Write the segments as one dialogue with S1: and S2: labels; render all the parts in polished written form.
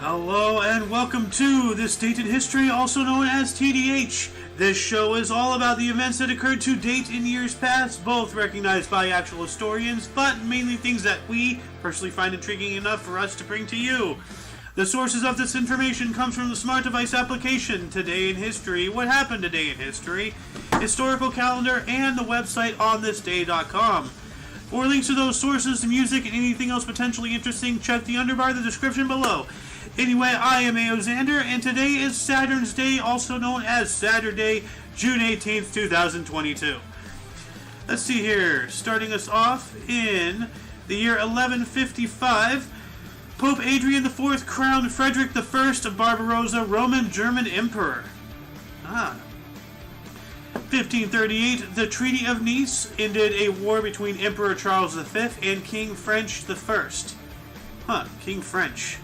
S1: Hello and welcome to This Date in History, also known as TDH. This show is all about the events that occurred to date in years past, both recognized by actual historians, but mainly things that we personally find intriguing enough for us to bring to you. The sources of this information comes from the smart device application, Today in History, What Happened Today in History, Historical Calendar, and the website onthisday.com. For links to those sources, music, and anything else potentially interesting, check the underbar of the description below. Anyway, I am A.O. Xander, and today is Saturn's Day, also known as Saturday, June 18th, 2022. Let's see here. Starting us off in the year 1155, Pope Adrian IV crowned Frederick I of Barbarossa Roman German Emperor. 1538, the Treaty of Nice ended a war between Emperor Charles V and King French I. King French.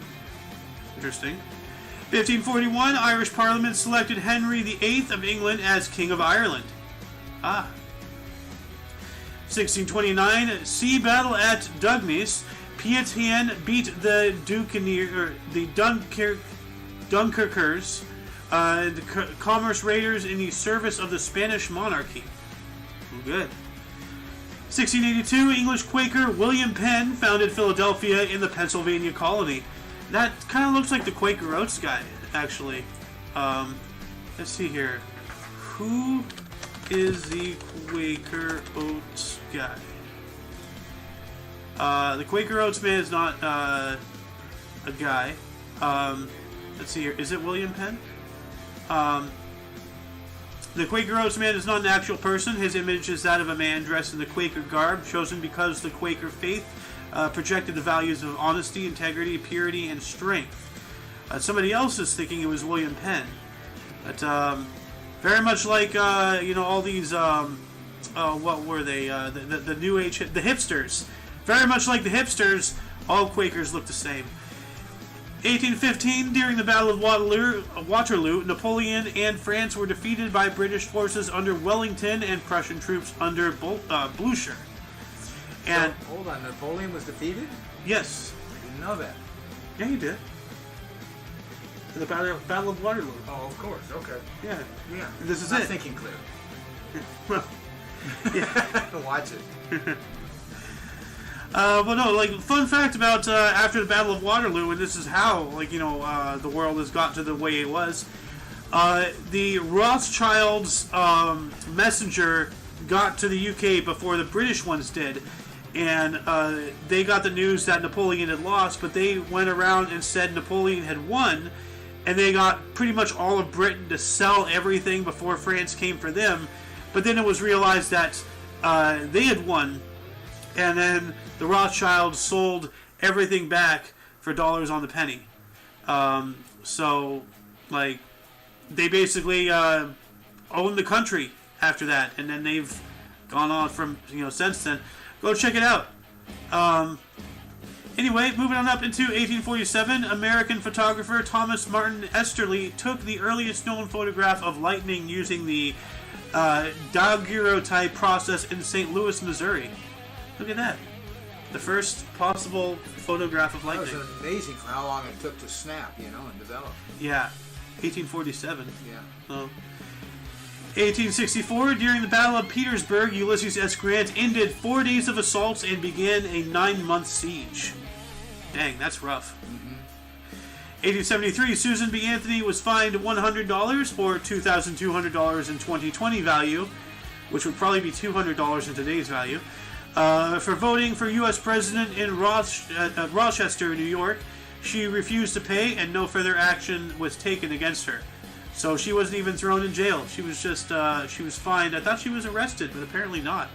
S1: Interesting. 1541, Irish Parliament selected Henry VIII of England as King of Ireland. 1629, sea battle at Dugnes. Pétain beat the Dunkirkers, the commerce raiders in the service of the Spanish monarchy. Good. 1682, English Quaker William Penn founded Philadelphia in the Pennsylvania colony. That kind of looks like the Quaker Oats guy, actually. Let's see here. Who is the Quaker Oats guy? The Quaker Oats man is not a guy. Let's see here. Is it William Penn? The Quaker Oats man is not an actual person. His image is that of a man dressed in the Quaker garb, chosen because the Quaker faith projected the values of honesty, integrity, purity, and strength. Somebody else is thinking it was William Penn. But very much like, all these, what were they? The New Age, the hipsters. Very much like the hipsters, all Quakers look the same. 1815, during the Battle of Waterloo, Napoleon and France were defeated by British forces under Wellington and Prussian troops under Blucher. And
S2: so, hold on, Napoleon was defeated?
S1: Yes.
S2: I didn't know that.
S1: Yeah, he did. In the Battle of Waterloo.
S2: Oh, of course. Okay.
S1: Yeah.
S2: Yeah.
S1: This is
S2: I'm
S1: it.
S2: Thinking clear.
S1: Well, yeah.
S2: Watch it.
S1: But no, fun fact about after the Battle of Waterloo, and this is how, the world has got to the way it was. The Rothschilds' messenger got to the UK before the British ones did, and they got the news that Napoleon had lost, but they went around and said Napoleon had won, and they got pretty much all of Britain to sell everything before France came for them. But then it was realized that they had won, and then the Rothschilds sold everything back for dollars on the penny. They basically owned the country after that, and then they've gone on from, since then. Go check it out. Anyway, moving on up into 1847, American photographer Thomas Martin Esterly took the earliest known photograph of lightning using the daguerreotype process in St. Louis, Missouri. Look at that. The first possible photograph of lightning.
S2: That was amazing for how long it took to snap, and develop.
S1: Yeah. 1847.
S2: Yeah.
S1: Oh. 1864, during the Battle of Petersburg, Ulysses S. Grant ended 4 days of assaults and began a 9-month siege. Dang, that's rough. 1873, Susan B. Anthony was fined $100 or $2,200 in 2020 value, which would probably be $200 in today's value, for voting for U.S. President in Rochester, New York. She refused to pay, and no further action was taken against her. So she wasn't even thrown in jail. She was just, she was fined. I thought she was arrested, but apparently not.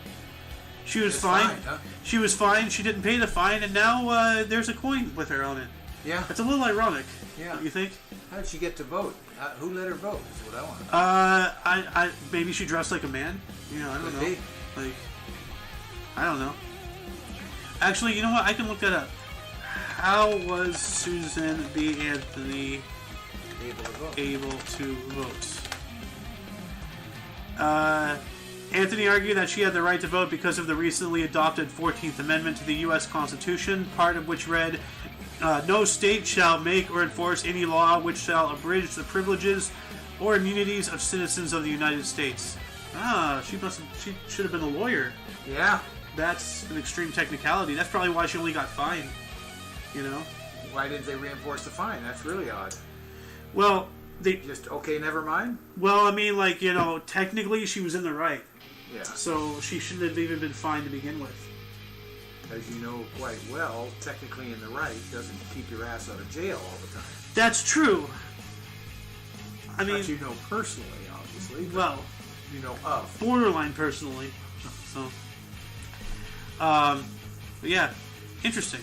S1: She was fined.
S2: Huh?
S1: She was fined. She didn't pay the fine, and now there's a coin with her on it.
S2: Yeah.
S1: It's a little ironic.
S2: Yeah.
S1: Don't you think?
S2: How did she get to vote? Who let her vote? Is what I want.
S1: I maybe she dressed like a man. I don't know. I don't know. Actually, you know what? I can look that up. How was Susan B. Anthony able to vote? Anthony argued that she had the right to vote because of the recently adopted 14th Amendment to the U.S. Constitution, part of which read, No state shall make or enforce any law which shall abridge the privileges or immunities of citizens of the United States. She should have been a lawyer.
S2: Yeah.
S1: That's an extreme technicality. That's probably why she only got fined. You know?
S2: Why didn't they reinforce the fine? That's really odd.
S1: Well, they
S2: just okay. Never mind.
S1: Well, I mean, like, you know, technically she was in the right.
S2: Yeah.
S1: So she shouldn't have even been fined to begin with.
S2: As you know quite well, technically in the right doesn't keep your ass out of jail all the time.
S1: That's true. I mean,
S2: not you know personally, obviously.
S1: Well,
S2: you know of
S1: borderline personally. So, but yeah, interesting.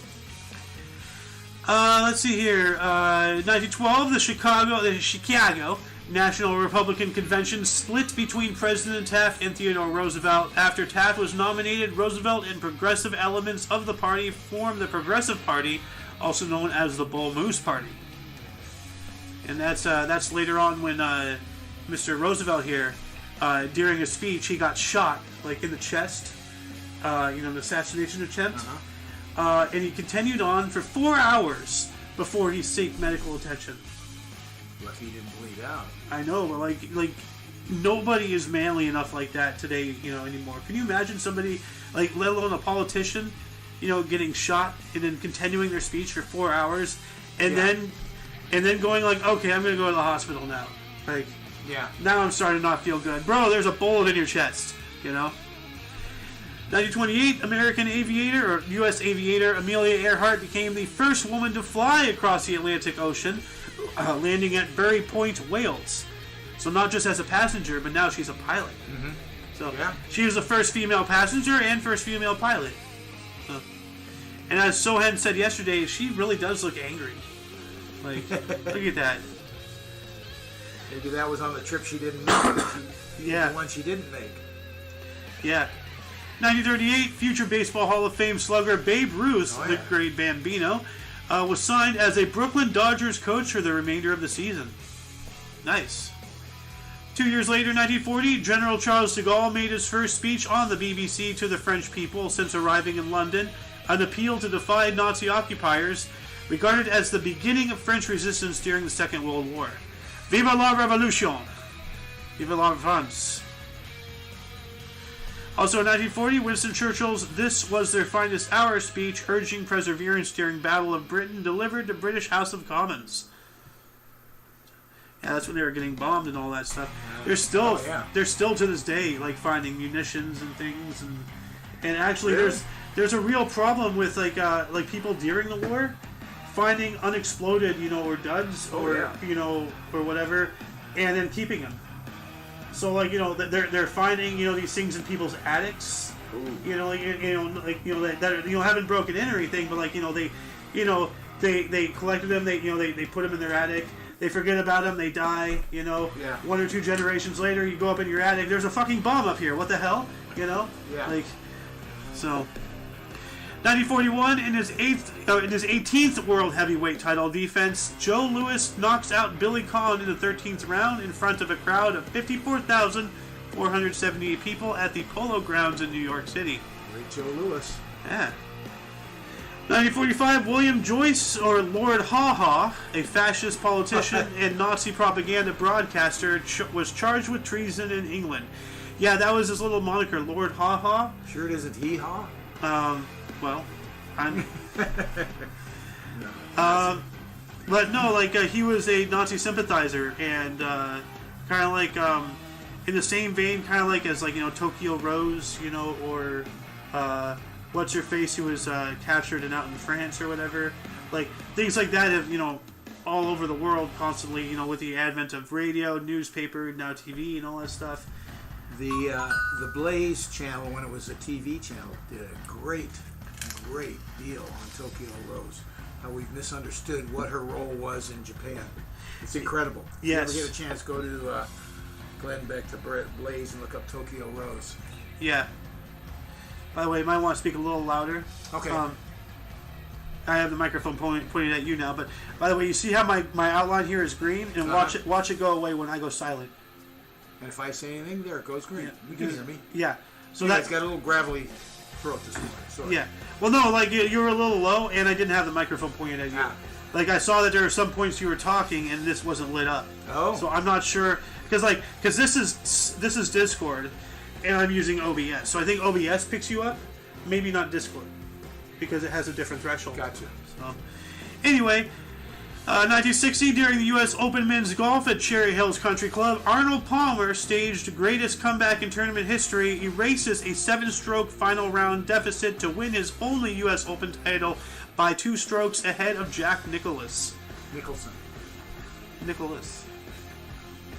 S1: Let's see here. 1912, the Chicago National Republican Convention split between President Taft and Theodore Roosevelt. After Taft was nominated, Roosevelt and progressive elements of the party formed the Progressive Party, also known as the Bull Moose Party. And that's later on when Mr. Roosevelt here, during a speech, he got shot, like in the chest, an assassination attempt. And he continued on for 4 hours before he sought medical attention.
S2: Lucky he didn't bleed out.
S1: I know, but like nobody is manly enough like that today, anymore. Can you imagine somebody, like, let alone a politician, getting shot and then continuing their speech for 4 hours, and then going like, okay, I'm gonna go to the hospital now. Like, now I'm starting to not feel good, bro. There's a bullet in your chest, 1928, American aviator, or U.S. aviator, Amelia Earhart became the first woman to fly across the Atlantic Ocean, landing at Bury Point, Wales. So not just as a passenger, but now she's a pilot.
S2: Mm-hmm.
S1: So she was the first female passenger and first female pilot. And as Sohan said yesterday, she really does look angry. Like, look at that.
S2: Maybe that was on the trip she didn't make. The one she didn't make.
S1: Yeah. 1938, future Baseball Hall of Fame slugger Babe Ruth, the great Bambino, was signed as a Brooklyn Dodgers coach for the remainder of the season. Nice. 2 years later, 1940, General Charles de Gaulle made his first speech on the BBC to the French people since arriving in London, an appeal to defy Nazi occupiers, regarded as the beginning of French resistance during the Second World War. Vive la Révolution! Vive la France! Also in 1940, Winston Churchill's "This Was Their Finest Hour" speech urging perseverance during Battle of Britain delivered to British House of Commons. Yeah, that's when they were getting bombed and all that stuff. They're still to this day, like, finding munitions and things, and actually there's a real problem with like people during the war finding unexploded, or duds or or whatever, and then keeping them. So, like, they're finding, these things in people's attics. That haven't broken in or anything, but, like, they collected them, they put them in their attic, they forget about them, they die, 1 or 2 generations later, you go up in your attic, there's a fucking bomb up here, what the hell, like, so. 1941, in his 18th World Heavyweight title defense, Joe Louis knocks out Billy Conn in the 13th round in front of a crowd of 54,478 people at the Polo Grounds in New York City.
S2: Great Joe Louis.
S1: Yeah. 1945, William Joyce, or Lord Haw Haw, a fascist politician and Nazi propaganda broadcaster, was charged with treason in England. Yeah, that was his little moniker, Lord Haw Haw.
S2: Sure it isn't Hee Haw?
S1: Well, I'm... but no, like, he was a Nazi sympathizer, and kind of like, in the same vein, kind of like as, like, Tokyo Rose, or What's-Her-Face, who was captured and out in France or whatever. Like, things like that have, all over the world constantly, with the advent of radio, newspaper, now TV, and all that stuff.
S2: The Blaze channel, when it was a TV channel, did a great deal on Tokyo Rose. How we've misunderstood what her role was in Japan. It's incredible.
S1: Yes.
S2: If you ever get a chance, go to go ahead and back to Blaze and look up Tokyo Rose.
S1: Yeah. By the way, you might want to speak a little louder.
S2: Okay.
S1: I have the microphone pointed at you now, but by the way, you see how my outline here is green, and watch it go away when I go silent.
S2: And if I say anything, there it goes green. You can hear me.
S1: Yeah.
S2: So that's got a little gravelly throat this morning. Sorry.
S1: Yeah. Well, no, like you were a little low, and I didn't have the microphone pointed at you. Like I saw that there were some points you were talking, and this wasn't lit up.
S2: Oh.
S1: So I'm not sure because this is Discord, and I'm using OBS. So I think OBS picks you up, maybe not Discord, because it has a different threshold.
S2: Gotcha.
S1: So anyway. 1960, during the U.S. Open Men's Golf at Cherry Hills Country Club, Arnold Palmer staged greatest comeback in tournament history, erases a 7-stroke final round deficit to win his only U.S. Open title by 2 strokes ahead of Jack Nicklaus.
S2: Nicholson.
S1: Nicholas.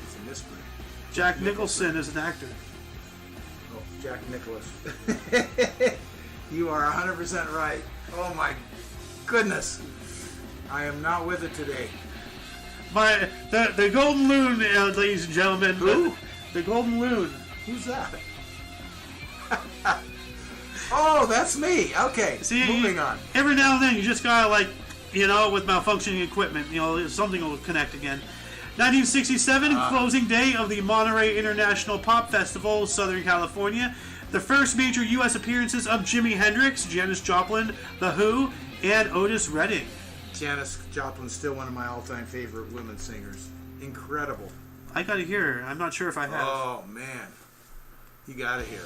S2: It's a misprint.
S1: Jack Nicholson is an actor.
S2: Oh, Jack Nicklaus. You are 100% right. Oh my goodness. I am not with it today.
S1: The Golden Loon, ladies and gentlemen.
S2: Who?
S1: The Golden Loon.
S2: Who's that? Oh, that's me. Okay,
S1: See,
S2: moving on.
S1: Every now and then, you just gotta with malfunctioning equipment, something will connect again. 1967, closing day of the Monterey International Pop Festival, Southern California. The first major U.S. appearances of Jimi Hendrix, Janis Joplin, The Who, and Otis Redding.
S2: Janis Joplin's still one of my all-time favorite women singers. Incredible.
S1: I gotta hear her. I'm not sure if I have.
S2: Oh, man. You gotta hear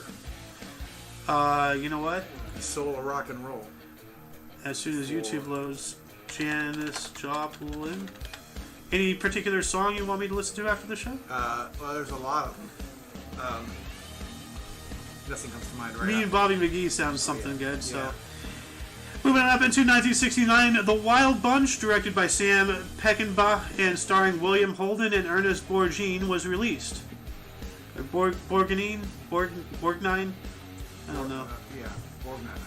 S2: her.
S1: You know what?
S2: The soul of rock and roll.
S1: As soon as YouTube loads, Janis Joplin. Any particular song you want me to listen to after the show?
S2: Well, there's a lot of them. Nothing comes to mind right now.
S1: Me and Bobby McGee sounds something good, so...
S2: Yeah.
S1: Moving up into 1969, The Wild Bunch, directed by Sam Peckinpah and starring William Holden and Ernest Borgnine, was released. Or Borgnine? Borgnine? I don't know.
S2: Yeah, Borgnine.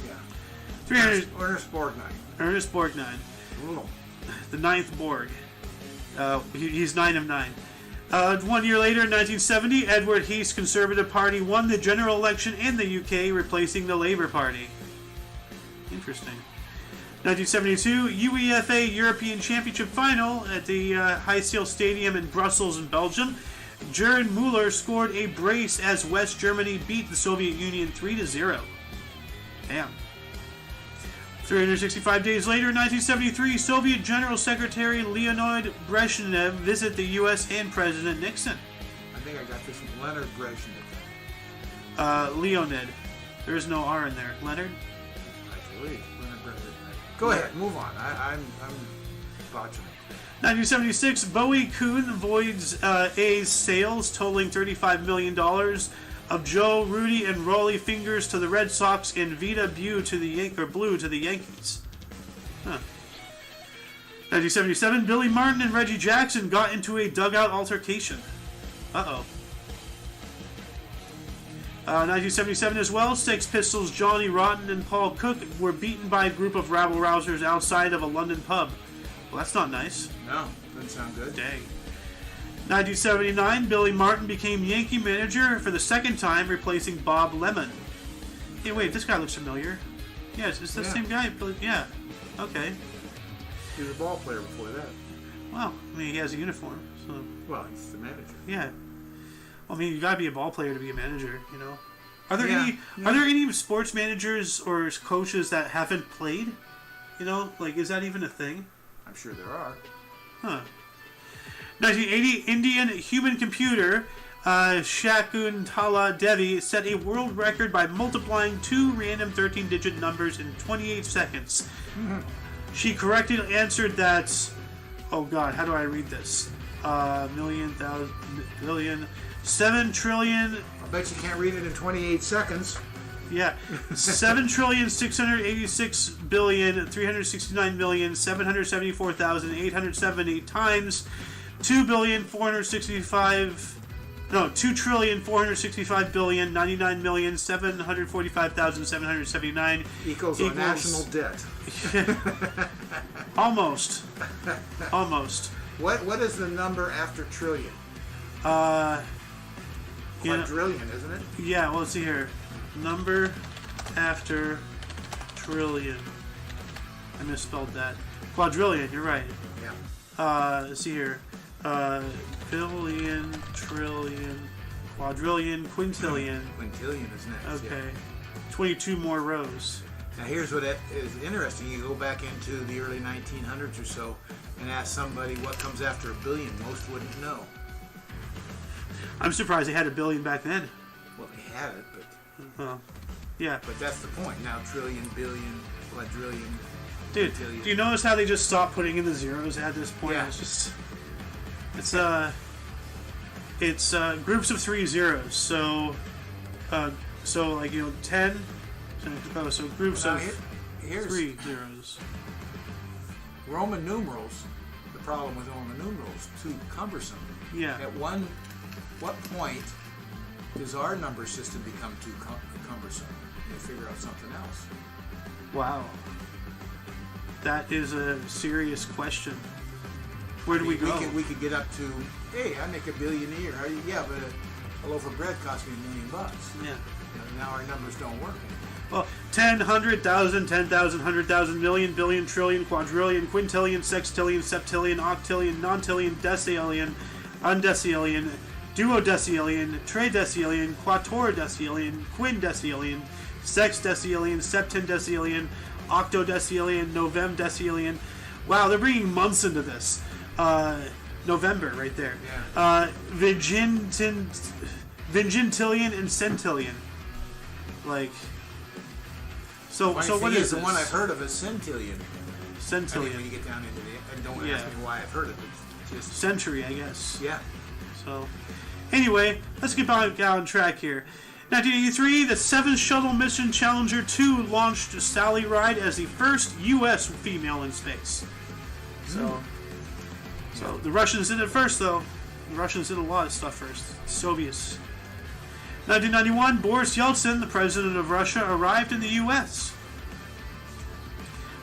S2: Yeah.
S1: 300.
S2: Ernest Borgnine.
S1: Ernest Borgnine.
S2: Ooh.
S1: The 9th Borg. He's 9 of 9. 1 year later, in 1970, Edward Heath's Conservative Party won the general election in the UK, replacing the Labour Party. Interesting. 1972, UEFA European Championship Final at the Heysel Stadium in Brussels, in Belgium. Gerd Müller scored a brace as West Germany beat the Soviet Union 3-0. Damn. 365 days later, in 1973, Soviet General Secretary Leonid Brezhnev visited the U.S. and President Nixon.
S2: I think I got this from Leonard Brezhnev.
S1: Leonid. There is no R in there. Leonard?
S2: Go ahead, move on. I'm botching it.
S1: 1976, Bowie Kuhn voids A's sales totaling $35 million of Joe, Rudy, and Rollie Fingers to the Red Sox and Vida Blue to the Yankees. Huh. 1977, Billy Martin and Reggie Jackson got into a dugout altercation. Uh-oh. 1977 as well, Sex Pistols' Johnny Rotten and Paul Cook were beaten by a group of rabble-rousers outside of a London pub. Well, that's not nice.
S2: No, doesn't sound good.
S1: Dang. 1979, Billy Martin became Yankee manager for the second time, replacing Bob Lemon. Hey, wait, this guy looks familiar. Yes, it's the same guy. Yeah. Okay.
S2: He was a ball player before that.
S1: Well, I mean, he has a uniform, so...
S2: Well, he's the manager.
S1: Yeah. Well, I mean, you gotta be a ball player to be a manager, you know? Are there
S2: Yeah.
S1: Are there any sports managers or coaches that haven't played? You know, is that even a thing?
S2: I'm sure there are.
S1: Huh. 1980, Indian human computer Shakuntala Devi set a world record by multiplying 2 random 13-digit numbers in 28 seconds.
S2: Mm-hmm.
S1: She correctly answered that... Oh god, how do I read this? Million, thousand, billion, 7 trillion...
S2: I bet you can't read it in 28 seconds.
S1: Yeah, 7,686,369,774,870 times 2,465,099,745,779
S2: equals our national debt.
S1: Almost.
S2: What is the number after trillion? Quadrillion, isn't it?
S1: Yeah, well, let's see here. Number after trillion. I misspelled that. Quadrillion, you're right.
S2: Yeah.
S1: Let's see here. Billion, trillion, quadrillion, quintillion.
S2: Quintillion is next.
S1: Okay.
S2: Yeah.
S1: 22 more rows.
S2: Now here's what is interesting. You go back into the early 1900s or so and ask somebody what comes after a billion. Most wouldn't know.
S1: I'm surprised they had a billion back then.
S2: Well, they had it, but
S1: yeah.
S2: But that's the point. Now trillion, billion, quadrillion.
S1: Dude,
S2: quintillion.
S1: do you notice how they just stopped putting in the zeros at this point?
S2: Yeah.
S1: It's groups of 3 zeros. So like 10. So groups
S2: Now,
S1: of
S2: here's
S1: 3 zeros.
S2: Roman numerals. The problem with Roman numerals, too cumbersome.
S1: Yeah.
S2: At what point does our number system become too cumbersome? You figure out something else.
S1: Wow. That is a serious question. Where do we go?
S2: We could get up to, hey, I make $1 billion a year. How do you, yeah, but a loaf of bread costs me $1 million.
S1: Yeah.
S2: Now our numbers don't work anymore.
S1: Well, 10, 100,000, 10,000, 100,000, million, billion, trillion, quadrillion, quintillion, sextillion, septillion, octillion, nontillion, decillion, undecillion, duodecillion, tridecillion, quattordecillion, quindecillion, sexdecillion, septendecillion, octodecillion, novemdecillion. Wow, they're bringing months into this. November, right there.
S2: Yeah.
S1: Vigintillion and centillion. Like, so what is
S2: the
S1: this?
S2: one I've heard of is centillion.
S1: Centillion.
S2: I mean, when you get down into the, and don't ask me why I've heard of it. Just
S1: Century, I guess.
S2: yeah.
S1: So, anyway, let's get back on track here. 1983, the 7th Shuttle Mission Challenger 2 launched Sally Ride as the first U.S. female in space. So the Russians did it first, though. The Russians did a lot of stuff first. Soviets. 1991, Boris Yeltsin, the president of Russia, arrived in the U.S.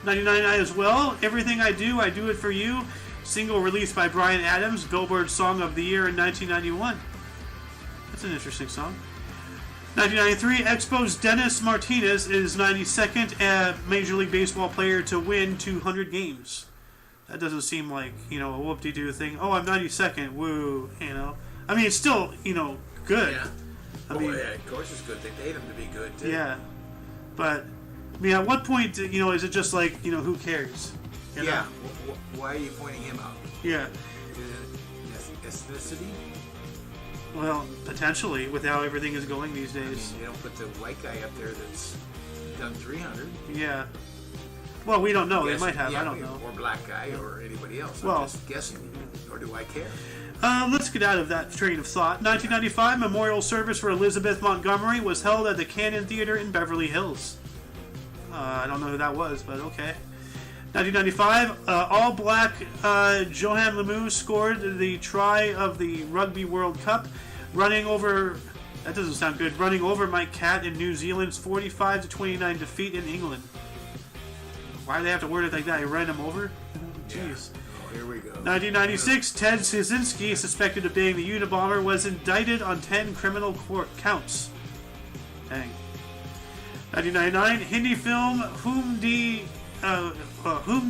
S1: 1999 as well, Everything I Do It For You, single released by Bryan Adams, Billboard Song of the Year in 1991. That's an interesting song. 1993, Expos Dennis Martinez is 92nd Major League Baseball player to win 200 games. That doesn't seem like, a whoop-de-doo thing. Oh, I'm 92nd, woo, I mean, it's still, good.
S2: Yeah.
S1: I mean,
S2: yeah, of course it's good. They paid him to be good, too.
S1: Yeah. But, I mean, at what point, is it just like, who cares?
S2: Yeah. Why are you pointing him out?
S1: Yeah.
S2: Ethnicity?
S1: Well, potentially, with how everything is going these days.
S2: I mean, they don't put the white guy up there that's done 300.
S1: Yeah. Well, we don't know. They might have.
S2: Yeah,
S1: I don't know.
S2: Or black guy or anybody else.
S1: Well,
S2: I'm just guessing. Or do I care?
S1: Let's get out of that train of thought. 1995, memorial service for Elizabeth Montgomery was held at the Cannon Theater in Beverly Hills. I don't know who that was, but okay. 1995, all-black Johan Lemieux scored the try of the Rugby World Cup, running over Mike Catt in New Zealand's 45-29 defeat in England. Why do they have to word it like that? He ran him over? Jeez.
S2: Yeah. Oh, here we go.
S1: 1996, Ted Kaczynski, suspected of being the Unabomber, was indicted on 10 criminal court counts. Dang. 1999, Hindi film Hum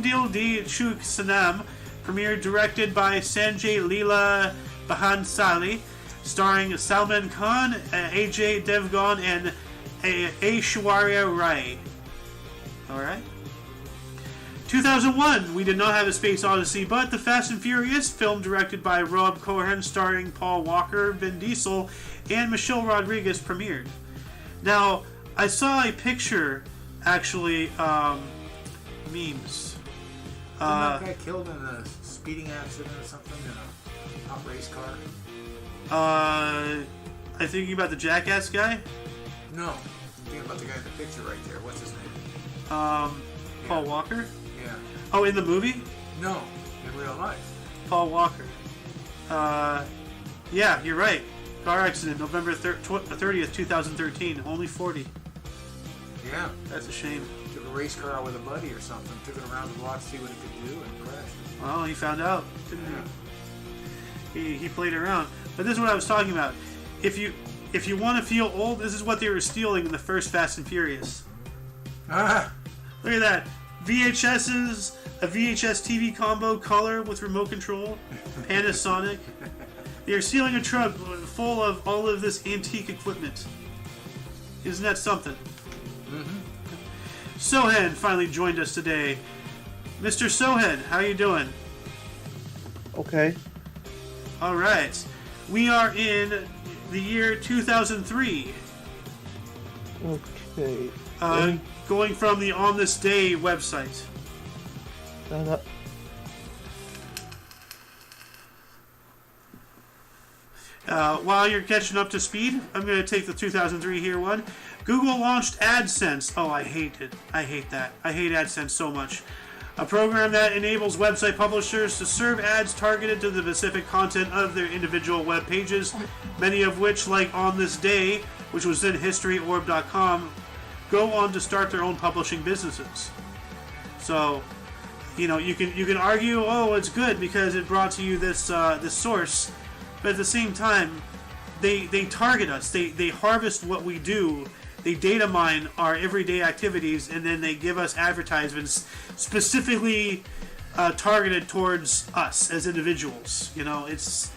S1: Dil Di Chuk Sanam, premiered, directed by Sanjay Leela Bhansali, starring Salman Khan, Ajay Devgan, and Aishwarya Rai. Alright. 2001, we did not have a Space Odyssey, but The Fast and Furious, film directed by Rob Cohen, starring Paul Walker, Vin Diesel, and Michelle Rodriguez, premiered. Now, I saw a picture, actually, memes.
S2: Wasn't that guy killed in a speeding accident or something in a hot race car?
S1: Are you thinking about the Jackass guy?
S2: No. I'm thinking about the guy in the picture right there. What's his name?
S1: Paul Walker?
S2: Yeah.
S1: Oh, in the movie?
S2: No. In real life.
S1: Paul Walker. Yeah, you're right. Car accident, November 30th, 2013. Only 40.
S2: Yeah.
S1: That's a shame.
S2: Took a race car out with a buddy or something. Took it around the block to see what it could do and crashed.
S1: Well, he found out, didn't
S2: Yeah.
S1: he played around. But this is what I was talking about. If you want to feel old, this is what they were stealing in the first Fast and Furious.
S2: Ah!
S1: Look at that. VHS's, a VHS TV combo, color with remote control, Panasonic. They are stealing a truck full of all of this antique equipment. Isn't that something? Sohen finally joined us today. Mr. Sohen, how you doing?
S3: Okay.
S1: All right. We are in the year 2003.
S3: Okay.
S1: Going from the On This Day website. While you're catching up to speed, I'm going to take the 2003 here one. Google launched AdSense. Oh, I hate it. I hate that. I hate AdSense so much. A program that enables website publishers to serve ads targeted to the specific content of their individual web pages, many of which, like On This Day, which was then HistoryOrb.com, go on to start their own publishing businesses. So, you know, you can argue, oh, it's good because it brought to you this this source, but at the same time, they target us. They harvest what we do. They data mine our everyday activities, and then they give us advertisements specifically targeted towards us as individuals. You know, it's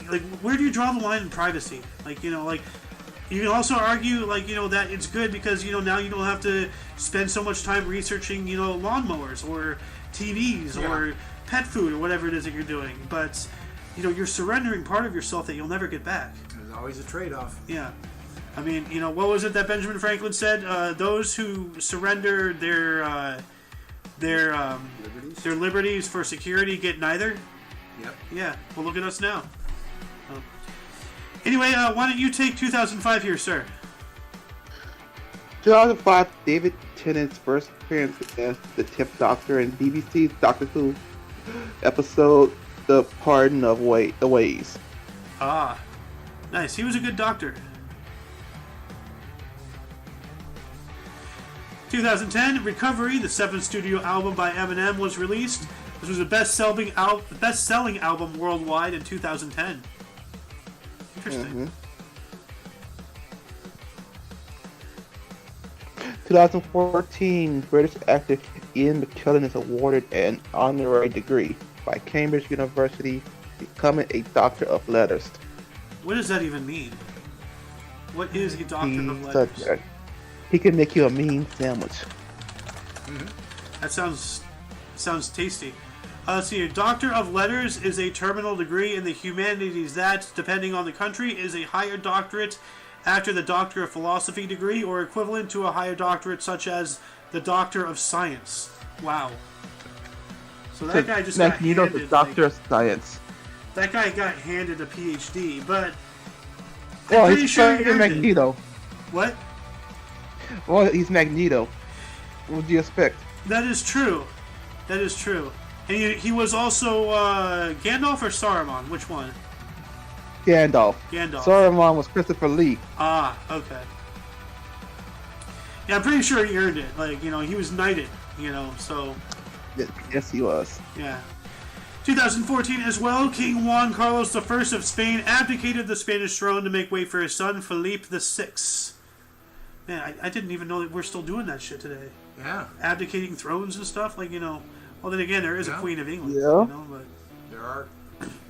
S1: like, where do you draw the line in privacy? Like, you know, like, you can also argue, like, you know, that it's good because, you know, now you don't have to spend so much time researching, you know, lawnmowers or TVs or pet food or whatever it is that you're doing. But, you know, you're surrendering part of yourself that you'll never get back.
S2: There's always a trade-off.
S1: Yeah. I mean, you know, what was it that Benjamin Franklin said? Those who surrender their liberties for security get neither.
S2: Yep.
S1: Yeah. Well, look at us now. Anyway, why don't you take 2005 here, sir?
S3: 2005, David Tennant's first appearance as the 10th Doctor in BBC's Doctor Who episode, The Pardon of the Ways.
S1: Ah, nice. He was a good doctor. 2010, Recovery, the 7th studio album by Eminem, was released. This was a best-selling album worldwide in 2010. Interesting.
S3: 2014, British actor Ian McKellen is awarded an honorary degree by Cambridge University, becoming a Doctor of Letters.
S1: What does that even mean? What is a Doctor of Letters?
S3: He can make you a mean sandwich.
S1: That sounds tasty. Let's see here. Doctor of Letters is a terminal degree in the humanities that, depending on the country, is a higher doctorate after the Doctor of Philosophy degree, or equivalent to a higher doctorate such as the Doctor of Science. Wow. So that guy just got handed
S3: the Doctor of Science.
S1: That guy got handed a PhD, but
S3: well,
S1: I'm pretty
S3: he's
S1: sure he earned
S3: Magneto.
S1: It. What?
S3: Well, he's Magneto. What would you expect?
S1: That is true. That is true. And he was also Gandalf or Saruman? Which one?
S3: Gandalf. Saruman was Christopher Lee.
S1: Ah, okay. Yeah, I'm pretty sure he earned it. Like, you know, he was knighted, you know, so...
S3: Yes, he was.
S1: Yeah. 2014 as well, King Juan Carlos I of Spain abdicated the Spanish throne to make way for his son, Felipe VI. Man, I didn't even know that we're still doing that shit today.
S2: Yeah.
S1: Abdicating thrones and stuff, like, you know... Well, then again, there is a Queen of England,
S3: yeah.
S1: You know, but...
S2: There are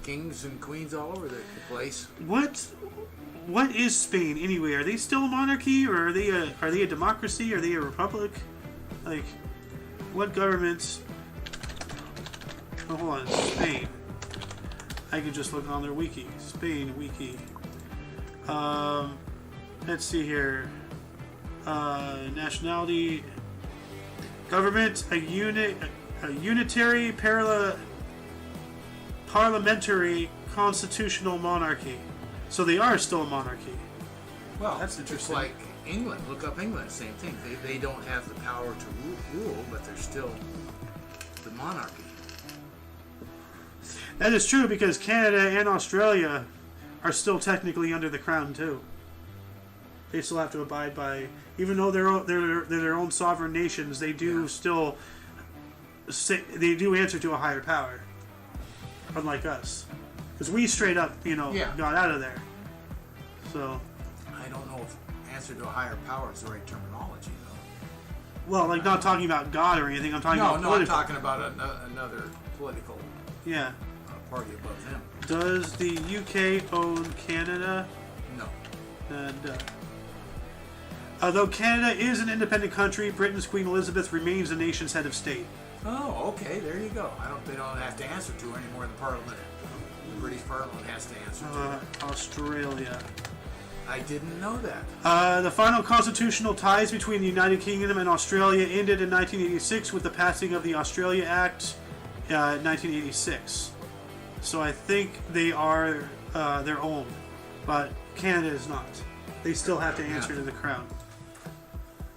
S2: kings and queens all over the place.
S1: What is Spain anyway? Are they still a monarchy, or are they a democracy? Are they a republic? Like, what governments? Oh, hold on, Spain. I could just look on their wiki. Spain wiki. Let's see here. Nationality, government, a unitary parliamentary constitutional monarchy. So they are still a monarchy.
S2: Well,
S1: that's interesting.
S2: It's like England. Look up England. Same thing. They don't have the power to rule, but they're still the monarchy.
S1: That is true because Canada and Australia are still technically under the crown too. They still have to abide by, even though they're their own sovereign nations. They do still they do answer to a higher power, unlike us, because we straight up, you know, got out of there. So
S2: I don't know if answer to a higher power is the right terminology, though.
S1: Well, like, not talking about God or anything. I'm talking about political.
S2: I'm talking about another political party above them.
S1: Does the UK own Canada?
S2: No.
S1: And Though Canada is an independent country, Britain's Queen Elizabeth remains the nation's head of state.
S2: Oh, okay, there you go. They don't have to answer to her anymore than Parliament. The British Parliament has to answer to her.
S1: Australia.
S2: I didn't know that.
S1: The final constitutional ties between the United Kingdom and Australia ended in 1986 with the passing of the Australia Act in 1986. So I think they are their own, but Canada is not. They still have to answer to the Crown.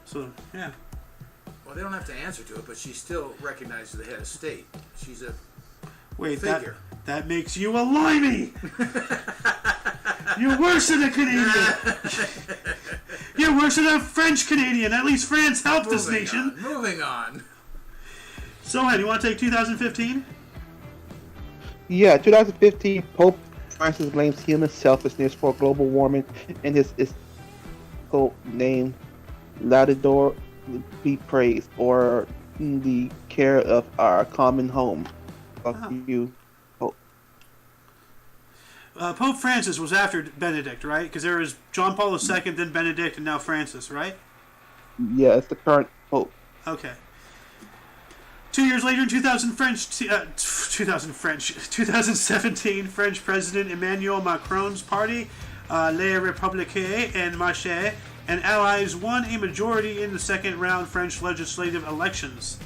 S1: So, yeah.
S2: Well, they don't have to answer to it, but she's still recognized as the head of state. She's a
S1: figure. That makes you a limey! You're worse than a Canadian! You're worse than a French Canadian! At least France helped this nation!
S2: Moving on.
S1: So, Ed, you want to take 2015?
S3: Yeah, 2015, Pope Francis blames human selfishness for global warming in his name, Lauderdale be praised, or the care of our common home. Fuck you, Pope.
S1: Pope Francis was after Benedict, right? Because there was John Paul II, then Benedict, and now Francis, right?
S3: Yeah, it's the current Pope.
S1: Okay. 2 years later, in 2017, French President Emmanuel Macron's party, Les Républicains en Marche, and allies won a majority in the second round French legislative elections.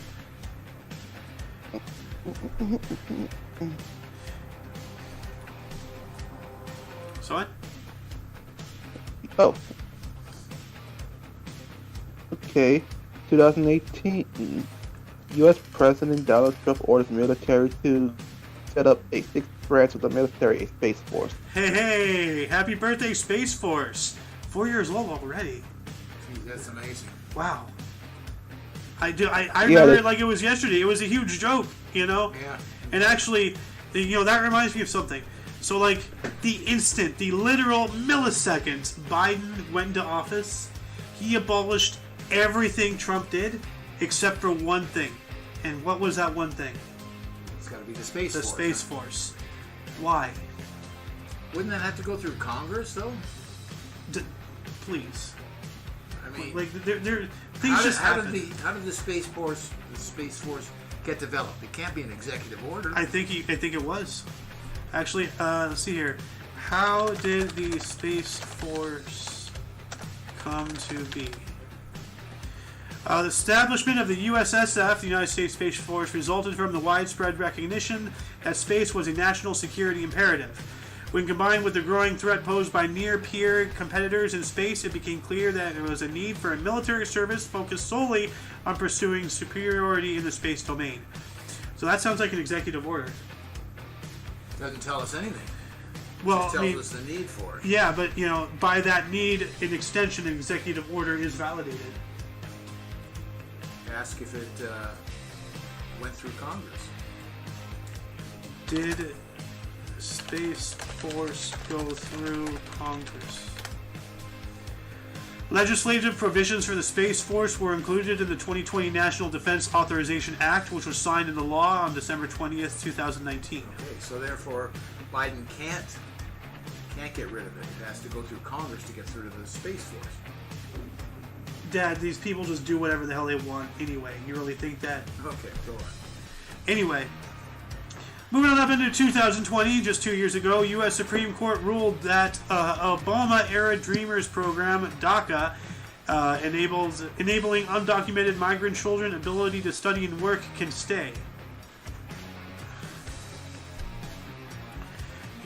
S1: So what?
S3: Oh. Okay. 2018. U.S. President Donald Trump orders military to set up a sixth branch of the military, a Space Force.
S1: Hey! Happy birthday, Space Force! 4 years old already.
S2: Jeez, that's amazing.
S1: Wow. I remember it like it was yesterday. It was a huge joke, you know?
S2: Yeah.
S1: And actually, that reminds me of something. So, like, the literal milliseconds Biden went into office, he abolished everything Trump did except for one thing. And what was that one thing?
S2: It's got to be the Space Force.
S1: The Space Force. Why?
S2: Wouldn't that have to go through Congress, though?
S1: Please.
S2: I mean,
S1: like things just happen.
S2: How did the Space Force get developed? It can't be an executive order.
S1: I think it was. Actually, let's see here. How did the Space Force come to be? The establishment of the USSF, the United States Space Force, resulted from the widespread recognition that space was a national security imperative. When combined with the growing threat posed by near-peer competitors in space, it became clear that there was a need for a military service focused solely on pursuing superiority in the space domain. So that sounds like an executive order.
S2: Doesn't tell us anything.
S1: Well,
S2: It tells us the need for it.
S1: Yeah, but by that need, in extension, an executive order is validated.
S2: Ask if it went through Congress.
S1: Did Space Force go through Congress? Legislative provisions for the Space Force were included in the 2020 National Defense Authorization Act, which was signed into law on December 20th, 2019.
S2: Okay, so therefore, Biden can't get rid of it. It has to go through Congress to get through to the Space Force.
S1: Dad, these people just do whatever the hell they want anyway. You really think that?
S2: Okay, go on.
S1: Anyway, moving on up into 2020, just 2 years ago, U.S. Supreme Court ruled that Obama-era Dreamers program, DACA, enabling undocumented migrant children ability to study and work, can stay.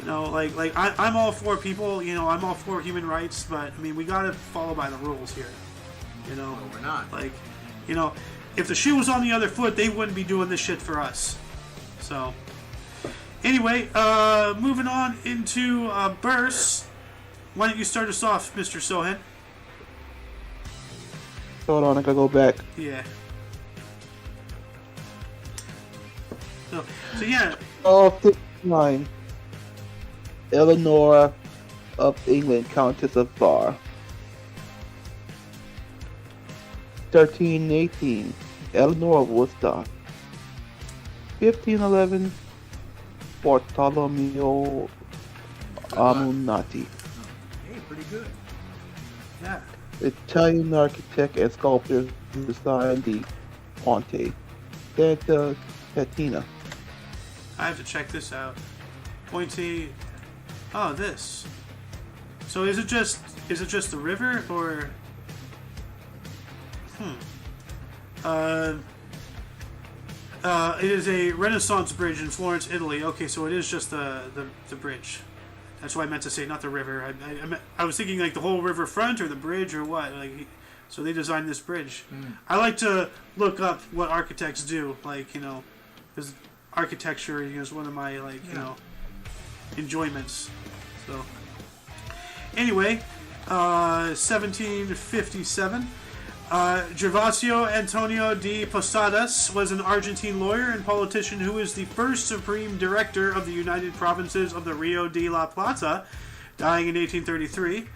S1: I'm all for people, I'm all for human rights, but, we gotta follow by the rules here.
S2: No, we're not.
S1: If the shoe was on the other foot, they wouldn't be doing this shit for us. So, anyway, moving on into Burst. Why don't you start us off, Mr. Sohan?
S3: Hold on, I gotta go back.
S1: Yeah. So yeah.
S3: Oh, 59. Eleanor of England, Countess of Bar. 1318. Eleanor of Woodstock. 1511. Bartolomeo Ammunati.
S2: Hey, pretty good.
S1: Yeah.
S3: Italian architect and sculptor who designed the Ponte Santa Caterina.
S1: I have to check this out. Pointy. Oh, this. So is it just the river or? It is a Renaissance bridge in Florence, Italy. Okay, so it is just the bridge. That's what I meant to say, not the river. I was thinking like the whole riverfront or the bridge or what. Like, so they designed this bridge. I like to look up what architects do, like, you know, because architecture, you know, is one of my, like, you know, enjoyments. So anyway, 1757. Gervasio Antonio de Posadas was an Argentine lawyer and politician who was the first supreme director of the United Provinces of the Rio de la Plata, dying in 1833.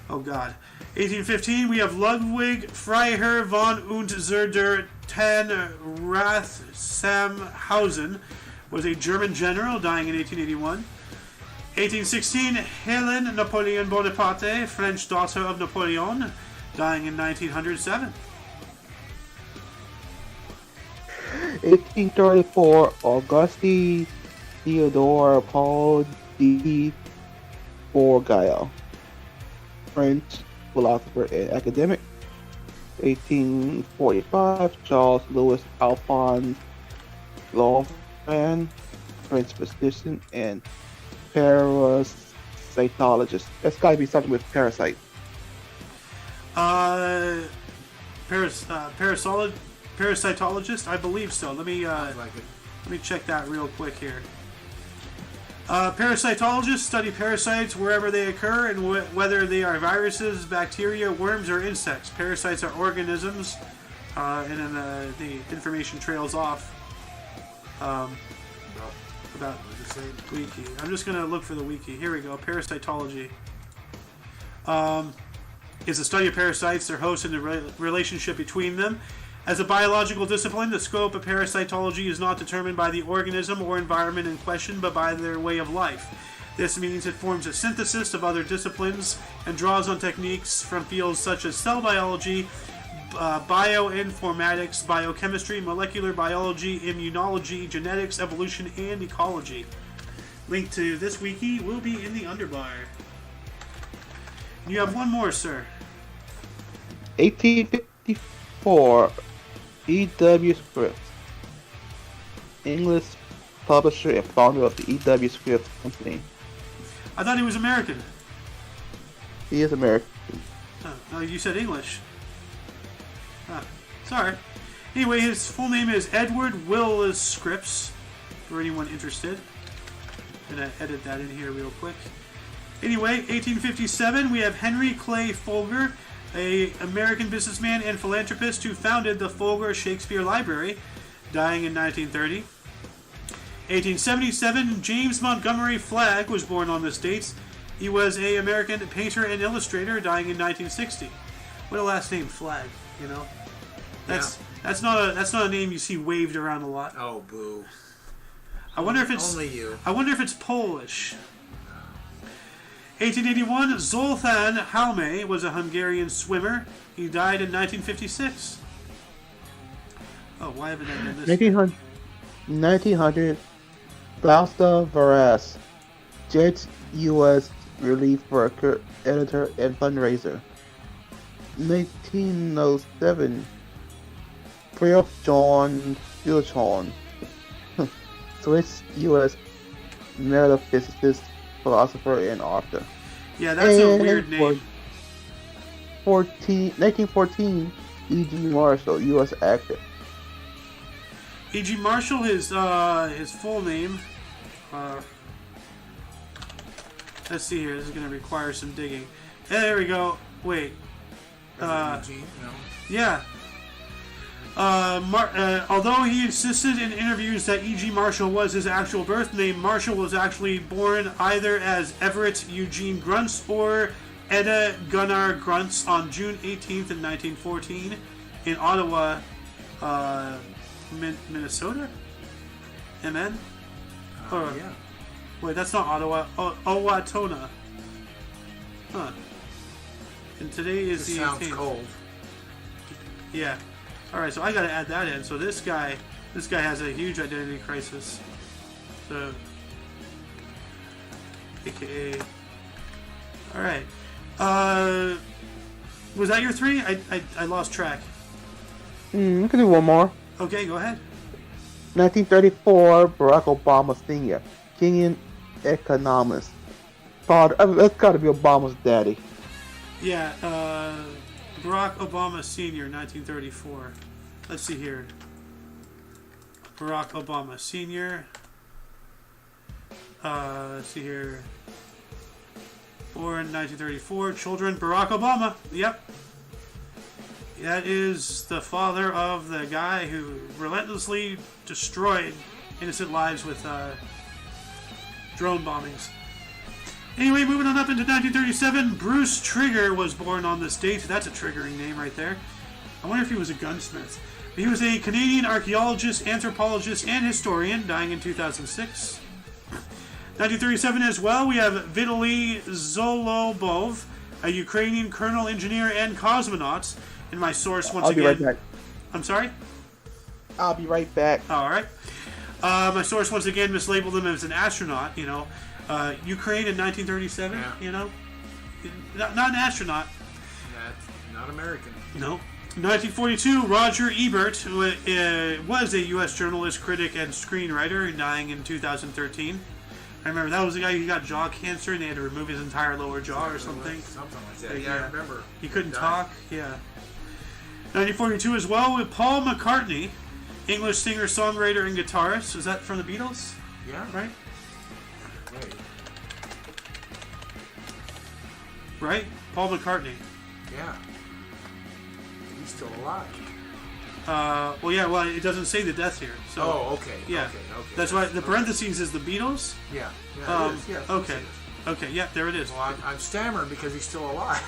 S1: Oh God. 1815, we have Ludwig Freiherr von und Zerder ten Rathsamhausen, was a German general, dying in 1881. 1816, Hélène Napoleon Bonaparte, French daughter of Napoleon, dying in 1907.
S3: 1834, Auguste Theodore Paul de Bourgail, French philosopher and academic. 1845, Charles Louis Alphonse Laurent, French physician and parasitologist. That's got to be something with parasite.
S1: Parasitologist, I believe so. Let me
S2: Like it.
S1: let me check that real quick here. Parasitologists study parasites wherever they occur and whether they are viruses, bacteria, worms, or insects. Parasites are organisms, and then the information trails off about the wiki. I'm just going to look for the wiki. Here we go. Parasitology is the study of parasites, their hosts, and the relationship between them. As a biological discipline, the scope of parasitology is not determined by the organism or environment in question, but by their way of life. This means it forms a synthesis of other disciplines and draws on techniques from fields such as cell biology, bioinformatics, biochemistry, molecular biology, immunology, genetics, evolution, and ecology. Link to this wiki will be in the underbar. You have one more, sir.
S3: 1854, E.W. Scripps, English publisher and founder of the E.W. Scripps Company.
S1: I thought he was American.
S3: He is American.
S1: Oh, you said English. Sorry. Anyway, his full name is Edward Willis Scripps, for anyone interested. I'm going to edit that in here real quick. Anyway, 1857, we have Henry Clay Folger, an American businessman and philanthropist who founded the Folger Shakespeare Library, dying in 1930. 1877, James Montgomery Flagg was born on this date. He was an American painter and illustrator, dying in 1960. What a last name, Flagg, you know? That's not a name you see waved around a lot.
S2: Oh, boo.
S1: I wonder if it's
S2: Only you.
S1: I wonder if it's Polish. 1881, Zoltán Halmé was a Hungarian swimmer. He died in 1956. Oh, why haven't I done this?
S3: 1900, Fausta Varas, Jet U.S. relief worker, editor, and fundraiser. 1907, Fritz John Filchon, Swiss U.S. metaphysicist, philosopher, and author.
S1: Yeah, that's a weird name.
S3: 1914, E.G. Marshall, U.S. actor.
S1: E.G. Marshall, his full name. Let's see here. This is going to require some digging. There we go. Wait.
S2: Eugene, no.
S1: Yeah. Although he insisted in interviews that E.G. Marshall was his actual birth name, Marshall was actually born either as Everett Eugene Gruntz or Edda Gunnar Gruntz on June 18th in 1914 in Ottawa, Minnesota? MN?
S2: Yeah.
S1: Wait, that's not Ottawa. Owatonna. Huh. And today is
S2: This
S1: the
S2: sounds
S1: 18th.
S2: cold.
S1: Yeah. All right, so I got to add that in. So this guy has a huge identity crisis. So, AKA. All right. Was that your 3? I lost track.
S3: We can do one more.
S1: Okay, go ahead.
S3: 1934, Barack Obama Sr., Kenyan economist. Father, that's got to be Obama's daddy.
S1: Yeah, Barack Obama Sr., 1934. Let's see here. Barack Obama Sr. Let's see here. Born 1934. Children, Barack Obama. Yep. That is the father of the guy who relentlessly destroyed innocent lives with drone bombings. Anyway, moving on up into 1937, Bruce Trigger was born on this date. That's a triggering name right there. I wonder if he was a gunsmith. He was a Canadian archaeologist, anthropologist, and historian, dying in 2006. 1937 as well, we have Vitaly Zolobov, a Ukrainian colonel, engineer, and cosmonaut. And my source once again...
S3: I'll be right back.
S1: I'm sorry?
S3: I'll be right back.
S1: All right. My source once again mislabeled him as an astronaut, Ukraine in 1937, Not an astronaut.
S2: That's not American.
S1: No. 1942, Roger Ebert, who was a U.S. journalist, critic, and screenwriter, dying in 2013. I remember that was the guy who got jaw cancer and they had to remove his entire lower jaw or something.
S2: Something like that. Yeah, I remember.
S1: He couldn't talk. Yeah. 1942 as well with Paul McCartney, English singer, songwriter, and guitarist. Is that from the Beatles?
S2: Yeah.
S1: Right?
S2: Right.
S1: Right? Paul McCartney.
S2: Yeah. He's still alive.
S1: Well, it doesn't say the death here. So,
S2: oh, okay.
S1: Yeah.
S2: Okay.
S1: That's why the parentheses is the Beatles.
S2: Yeah. Yeah. It is. Yeah,
S1: Okay. Okay. Yeah. There it is.
S2: Well, I'm stammering because he's still alive.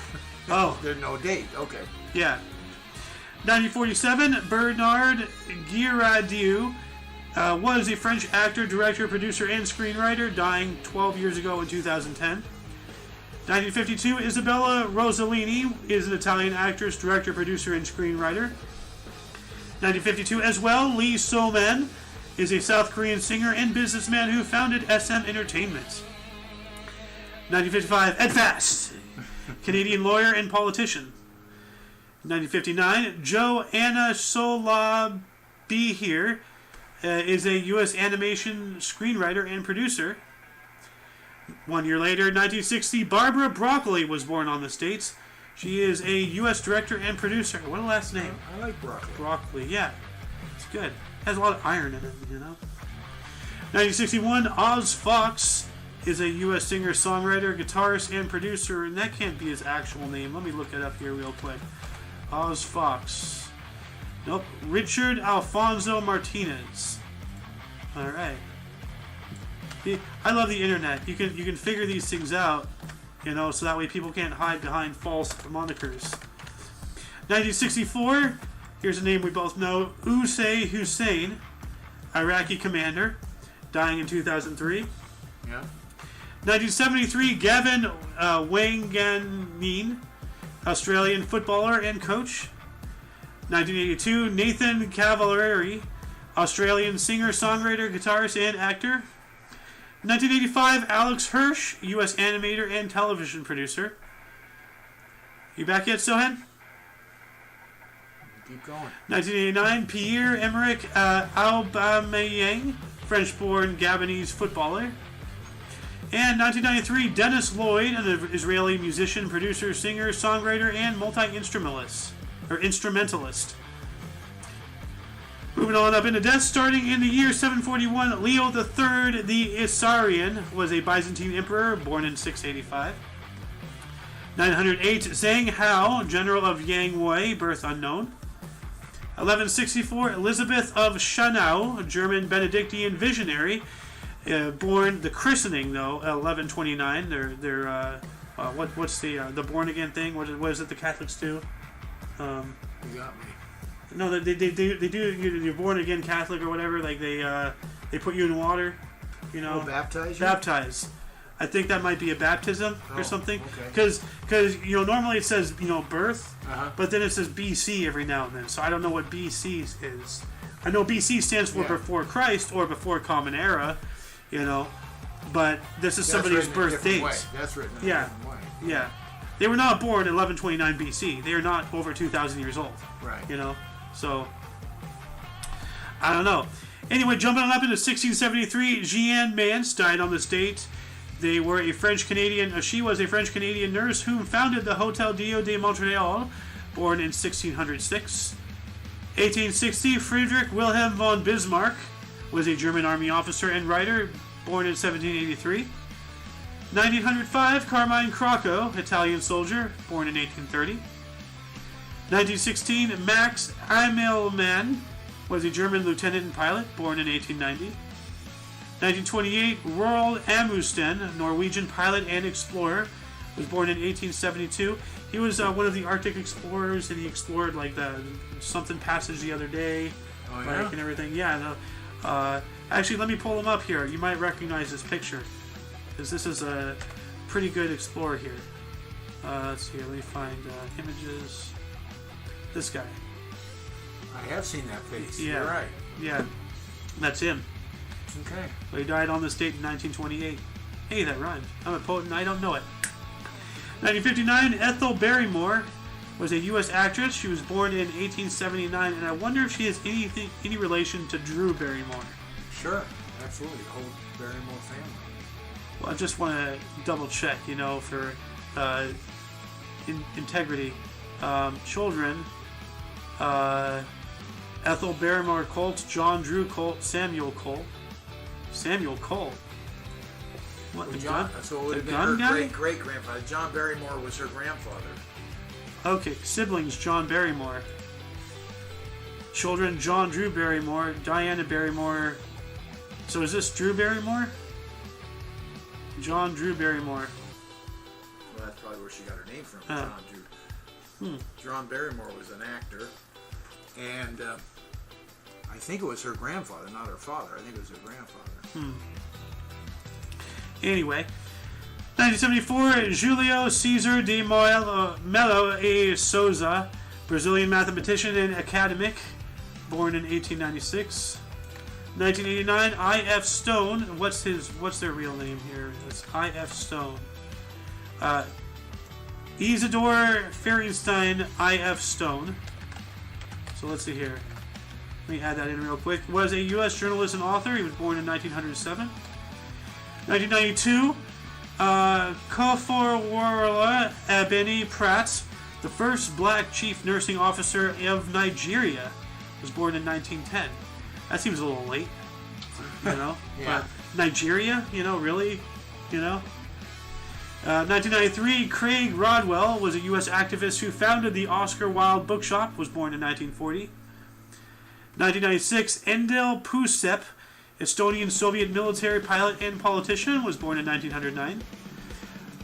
S1: Oh.
S2: There's no date. Okay.
S1: Yeah. 1947, Bernard Girardieu was a French actor, director, producer, and screenwriter, dying 12 years ago in 2010. 1952, Isabella Rossellini is an Italian actress, director, producer, and screenwriter. 1952 as well, Lee So-man is a South Korean singer and businessman who founded SM Entertainment. 1955, Ed Fast, Canadian lawyer and politician. 1959, Joanna Solabihir is a U.S. animation screenwriter and producer. 1 year later, 1960, Barbara Broccoli was born on the States. She is a U.S. director and producer. What a last name.
S2: I like broccoli.
S1: Broccoli, yeah. It's good. Has a lot of iron in it, 1961, Oz Fox is a U.S. singer, songwriter, guitarist, and producer, and that can't be his actual name. Let me look it up here real quick. Oz Fox. Nope. Richard Alfonso Martinez. All right. I love the internet. You can figure these things out, so that way people can't hide behind false monikers. 1964. Here's a name we both know: Usay Hussein, Iraqi commander, dying in 2003.
S2: Yeah.
S1: 1973. Gavin Wanganeen, Australian footballer and coach. 1982, Nathan Cavallari, Australian singer, songwriter, guitarist, and actor. 1985, Alex Hirsch, U.S. animator and television producer. You back yet, Sohan?
S2: Keep going.
S1: 1989, Pierre-Emerick Aubameyang, French-born Gabonese footballer. And 1993, Dennis Lloyd, an Israeli musician, producer, singer, songwriter, and multi-instrumentalist. Moving on up into death, starting in the year 741, Leo III the Isaurian was a Byzantine emperor, born in 685. 908, Zhang Hao, general of Yang Wei, birth unknown. 1164, Elizabeth of Schanau, German Benedictine visionary, born the christening though 1129. What's the born again thing? What is it the Catholics do?
S2: You got me.
S1: No, they do. You're born again Catholic or whatever. Like they put you in water.
S2: Baptize you.
S1: Baptize. I think that might be a baptism or something.
S2: Okay.
S1: Because normally it says birth,
S2: Uh-huh.
S1: but then it says BC every now and then. So I don't know what BC is. I know BC stands for before Christ or before Common Era, but this is somebody's birth date.
S2: That's written in a different way.
S1: Yeah. They were not born in 1129 BC. They are not over 2,000 years old.
S2: Right.
S1: So I don't know. Anyway, jumping on up into 1673, Jeanne Mance died on this date. They were a French-Canadian. She was a French-Canadian nurse who founded the Hotel Dieu de Montreal, born in 1606. 1860, Friedrich Wilhelm von Bismarck was a German army officer and writer, born in 1783. 1905, Carmine Crocco, Italian soldier, born in 1830. 1916, Max Immelmann was a German lieutenant and pilot, born in 1890. 1928, Roald Amundsen, Norwegian pilot and explorer, was born in 1872. He was one of the Arctic explorers, and he explored like the something passage the other day, and everything. Yeah. Actually, let me pull him up here. You might recognize this picture, because this is a pretty good explorer here. Let's see. Let me find images. This guy.
S2: I have seen that face.
S1: Yeah.
S2: You're right.
S1: Yeah. That's him.
S2: Okay.
S1: So he died on this date in 1928. Hey, that rhymed. I'm a poet and I don't know it. 1959, Ethel Barrymore was a U.S. actress. She was born in 1879, and I wonder if she has any relation to Drew Barrymore.
S2: Sure. Absolutely. The whole Barrymore family.
S1: Well, I just want to double check, for integrity. Children. Ethel Barrymore Colt, John Drew Colt, Samuel Cole. Samuel Cole? What, the gun?
S2: So it would have been
S1: gun
S2: her
S1: guy?
S2: great-grandfather. John Barrymore was her grandfather.
S1: Okay, siblings, John Barrymore. Children, John Drew Barrymore, Diana Barrymore. So is this Drew Barrymore? John Drew Barrymore.
S2: Well, that's probably where she got her name from, John Drew. John Barrymore was an actor, and I think it was her grandfather, not her father. I think it was her grandfather.
S1: Anyway, 1974, Julio Cesar de Melo e Souza, Brazilian mathematician and academic, born in 1896. 1989, I.F. Stone. What's their real name here? It's I.F. Stone. Isidore Fahrenstein I.F. Stone. So let's see here. Let me add that in real quick. Was a U.S. journalist and author. He was born in 1907. 1992, Koforwara Ebony Pratt, the first black chief nursing officer of Nigeria, was born in 1910. That seems a little late,
S2: Yeah.
S1: But Nigeria, really, 1993, Craig Rodwell was a U.S. activist who founded the Oscar Wilde Bookshop, was born in 1940. 1996, Endel Pusep, Estonian Soviet military pilot and politician, was born in 1909.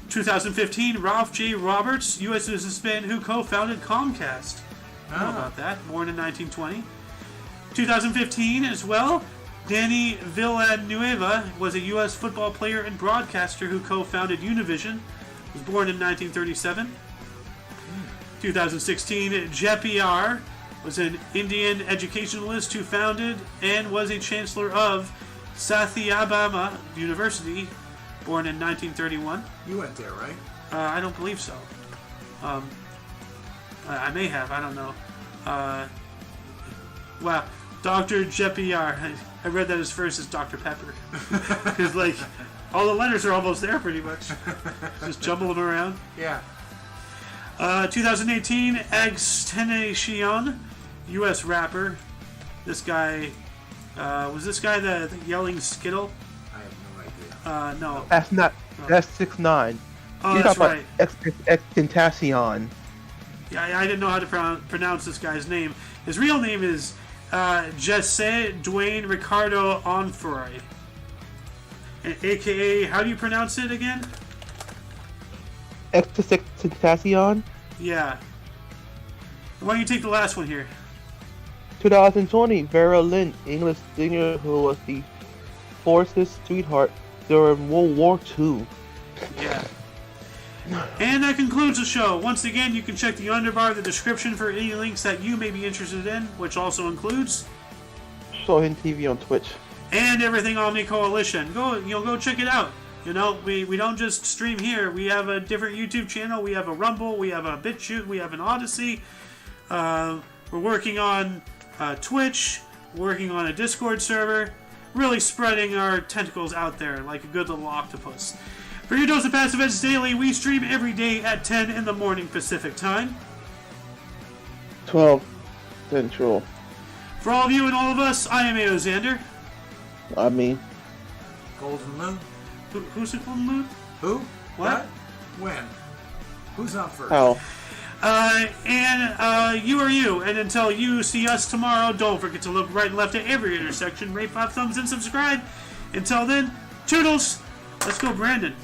S1: 2015, Ralph J. Roberts, U.S. businessman who co-founded Comcast. I don't know about that. Born in 1920. 2015 as well, Danny Villanueva was a U.S. football player and broadcaster who co-founded Univision. Was born in 1937. 2016, Jeppy R. was an Indian educationalist who founded and was a chancellor of Sathyabama University, born in 1931.
S2: You went there, right?
S1: I don't believe so. I may have. I don't know. Wow. Dr. Jeppy R. I read that as first as Dr. Pepper. Because, all the letters are almost there pretty much. Just jumble them around.
S2: Yeah.
S1: 2018, Extenacion, U.S. rapper. This guy, was this guy the yelling Skittle?
S2: I have no idea.
S1: No.
S3: That's not. That's 6ix9ine.
S1: Oh,
S3: You're
S1: that's
S3: talking
S1: right.
S3: about Extentacion.
S1: Yeah, I didn't know how to pronounce this guy's name. His real name is Jesse Dwayne Ricardo Onfroy. AKA, how do you pronounce it again?
S3: Extentacion.
S1: Yeah. Why don't you take the last one here?
S3: 2020, Vera Lynn, English singer who was the force's sweetheart during World War II.
S1: Yeah. And that concludes the show. Once again, you can check the underbar of the description for any links that you may be interested in, which also includes
S3: Shohin TV on Twitch.
S1: And everything OMNI Coalition. Go check it out. You know, we don't just stream here. We have a different YouTube channel. We have a Rumble. We have a BitChute. We have an Odyssey. We're working on Twitch. Working on a Discord server. Really spreading our tentacles out there like a good little octopus. For your dose of Passive Edge Daily, we stream every day at 10 in the morning Pacific Time.
S3: 12 Central.
S1: For all of you and all of us, I am A.O. Xander.
S3: I mean,
S2: Golden Moon?
S1: Who's the Golden Moon?
S2: Who?
S1: What?
S2: When? Who's on first?
S3: how?
S1: And you are you. And until you see us tomorrow, don't forget to look right and left at every intersection, rate 5 thumbs, and subscribe. Until then, toodles. Let's go, Brandon.